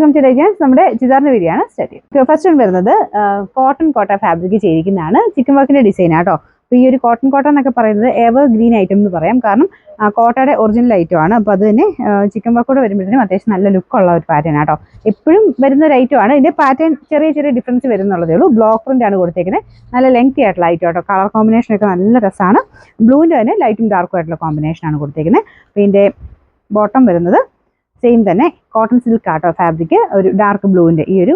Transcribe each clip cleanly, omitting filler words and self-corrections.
നമ്മുടെ ചിതാറിന്റെ വീഡിയോ ആണ് സ്റ്റാർട്ട് ചെയ്യുന്നത്. ഫസ്റ്റ് വരുന്നത് കോട്ടൺ കോട്ട ഫാബ്രിക് ചെയ്തിരിക്കുന്നതാണ്. ചിക്കൻ വർക്കിന്റെ ഡിസൈൻ ആട്ടോ. അപ്പോൾ ഈ ഒരു കോട്ടൺ കോട്ട എന്നൊക്കെ പറയുന്നത് എവർ ഗ്രീൻ ഐറ്റം എന്ന് പറയാം. കാരണം കോട്ടയുടെ ഒറിജിനൽ ഐറ്റം ആണ്. അപ്പോൾ അത് തന്നെ ചിക്കൻ വർക്കോടെ വരുമ്പോഴത്തേനും അത്യാവശ്യം നല്ല ലുക്കുള്ള ഒരു പാറ്റേൺ ആട്ടോ. എപ്പോഴും വരുന്ന ഒരു ഐറ്റം ആണ്. ഇതിന്റെ പാറ്റേൺ ചെറിയ ചെറിയ ഡിഫറൻസ് വരുന്നുള്ളതേ ഉള്ളൂ. ബ്ലോക്ക് പ്രിന്റ് ആണ് കൊടുത്തേക്കുന്നത്. നല്ല ലെങ്തി ആയിട്ടുള്ള ഐറ്റം ആട്ടോ. കളർ കോമ്പിനേഷൻ ഒക്കെ നല്ല രസമാണ്. ബ്ലൂവിന്റെ തന്നെ ലൈറ്റും ഡാർക്കും ആയിട്ടുള്ള കോമ്പിനേഷൻ ആണ് കൊടുത്തേക്കുന്നത്. അപ്പോൾ ഇതിന്റെ ബോട്ടം വരുന്നത് സെയിം തന്നെ കോട്ടൺ സിൽക്ക് ആട്ടോ ഫാബ്രിക്. ഒരു ഡാർക്ക് ബ്ലൂവിന്റെ ഈ ഒരു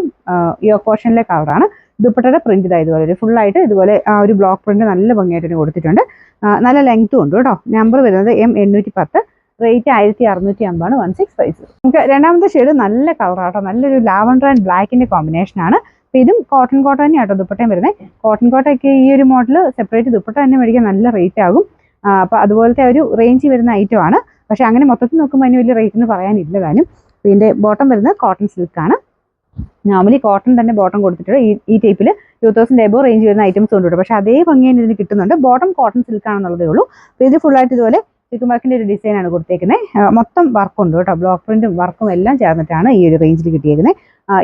പോർഷനിലെ കളറാണ്. ദുപ്പട്ടയുടെ പ്രിന്റ് ഇതുപോലെ ഒരു ഫുൾ ആയിട്ട് ഇതുപോലെ ആ ഒരു ബ്ലോക്ക് പ്രിന്റ് നല്ല ഭംഗിയായിട്ട് കൊടുത്തിട്ടുണ്ട്. നല്ല ലെങ്ത്തും ഉണ്ട് കേട്ടോ. നമ്പർ വരുന്നത് M810, റേറ്റ് 1650 1650. നമുക്ക് രണ്ടാമത്തെ ഷെയ്ഡ് നല്ല കളറാട്ടോ. നല്ലൊരു ലാവൻഡർ ആൻഡ് ബ്ലാക്കിന്റെ കോമ്പിനേഷൻ ആണ്. അപ്പോൾ ഇതും കോട്ടൺ കോട്ട തന്നെ ആട്ടോ ദുപ്പട്ടയും വരുന്നത്. കോട്ടൺ കോട്ടയൊക്കെ ഈ ഒരു മോഡൽ സെപ്പറേറ്റ് ദുപ്പട്ട തന്നെ മേടിക്കാൻ നല്ല റേറ്റ് ആകും. അപ്പോൾ അതുപോലത്തെ ഒരു റേഞ്ചിൽ വരുന്ന ഐറ്റം ആണ്. പക്ഷെ അങ്ങനെ മൊത്തത്തിൽ നോക്കുമ്പോൾ അതിന് വലിയ റേറ്റ് എന്ന് പറയാനില്ല താനും. പിന്നെ ബോട്ടം വരുന്നത് കോട്ടൺ സിൽക്കാണ്. നോർമലി കോട്ടൺ തന്നെ ബോട്ടം കൊടുത്തിട്ടുണ്ട്. ഈ ടൈപ്പിൽ 2000 എബോ റേഞ്ച് വരുന്ന ഐറ്റംസ് കൊണ്ടുവിടും. പക്ഷെ അതേ ഭംഗിയാണ് ഇതിന് കിട്ടുന്നുണ്ട്. ബോട്ടം കോട്ടൺ സിൽക്കാണെന്നുള്ളതേ ഉള്ളൂ. അപ്പോൾ ഇത് ഫുള്ളായിട്ട് ഇതുപോലെ ചിക്കൻ വർക്കിൻ്റെ ഒരു ഡിസൈനാണ് കൊടുത്തേക്കുന്നത്. മൊത്തം വർക്കുണ്ട് കേട്ടോ. ബ്ലോക്ക് പ്രിന്റും വർക്കും എല്ലാം ചേർന്നിട്ടാണ് ഈ ഒരു റേഞ്ചിൽ കിട്ടിയേക്കുന്നത്.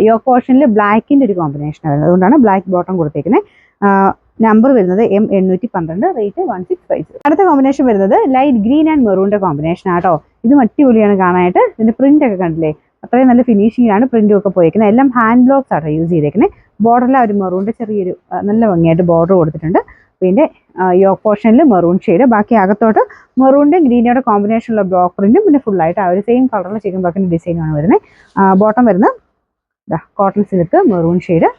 യോക്ക് പോർഷനിൽ ബ്ലാക്കിൻ്റെ ഒരു കോമ്പിനേഷൻ വരുന്നത്. അതുകൊണ്ടാണ് ബ്ലാക്ക് ബോട്ടം കൊടുത്തേക്കുന്നത്. നമ്പർ വരുന്നത് M812, റേറ്റ് 1650. അടുത്ത കോമ്പിനേഷൻ വരുന്നത് ലൈറ്റ് ഗ്രീൻ ആൻഡ് മെറൂണിന്റെ കോമ്പിനേഷൻ ആട്ടോ. ഇതും അടിപൊളിയാണ് കാണാനായിട്ട്. ഇതിന്റെ പ്രിന്റ് ഒക്കെ കണ്ടില്ലേ, അത്രയും നല്ല ഫിനിഷിംഗിലാണ് പ്രിന്റും ഒക്കെ പോയിരിക്കുന്നത്. എല്ലാം ഹാൻഡ് ബ്ലോക്സ് ആട്ടോ യൂസ് ചെയ്തേക്കുന്നത്. ബോർഡറിൽ ഒരു മെറൂണിന്റെ ചെറിയൊരു നല്ല ഭംഗിയായിട്ട് ബോർഡർ കൊടുത്തിട്ടുണ്ട്. പിന്നെ യോക്ക് പോർഷനിൽ മെറൂൺ ഷെയ്ഡ്, ബാക്കി അകത്തോട്ട് മെറൂണിന്റെ ഗ്രീനോടെ കോമ്പിനേഷനുള്ള ബ്ലോക്ക് പ്രിന്റും പിന്നെ ഫുള്ളായിട്ട് ആ ഒരു സെയിം കളറിലെ ചിക്കൻ വർക്കിന്റെ ഡിസൈനാണ് വരുന്നത്. ബോട്ടം വരുന്നത് cotton silk maroon shade.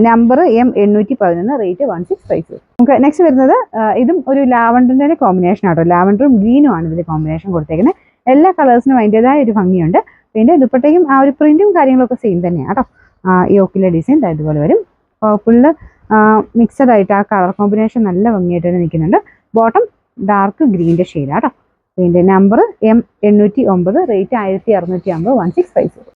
Number M811, rate 1650. നമുക്ക് നെക്സ്റ്റ് വരുന്നത് ഇതും ഒരു ലാവൻഡറിന്റെ കോമ്പിനേഷൻ ആട്ടോ. ലാവൻഡറും ഗ്രീനും ആണ് ഇതിന്റെ കോമ്പിനേഷൻ കൊടുത്തേക്കുന്നത്. എല്ലാ കളേഴ്സിനും അതിൻ്റെതായ ഒരു ഭംഗിയുണ്ട്. പിന്നെ ദുപ്പട്ടയും ആ ഒരു പ്രിന്റും കാര്യങ്ങളൊക്കെ സെയിം തന്നെയാണ് കേട്ടോ. യോക്കിലെ ഡിസൈൻ ഇതുപോലെ വരും. ഫുള്ള് മിക്സഡ് ആയിട്ട് ആ കളർ കോമ്പിനേഷൻ നല്ല ഭംഗിയായിട്ട് തന്നെ നിൽക്കുന്നുണ്ട്. ബോട്ടം ഡാർക്ക് ഗ്രീൻ്റെ ഷെയ്ഡാട്ടോ. പിന്നെ നമ്പർ M809, റേറ്റ് 1650 1650.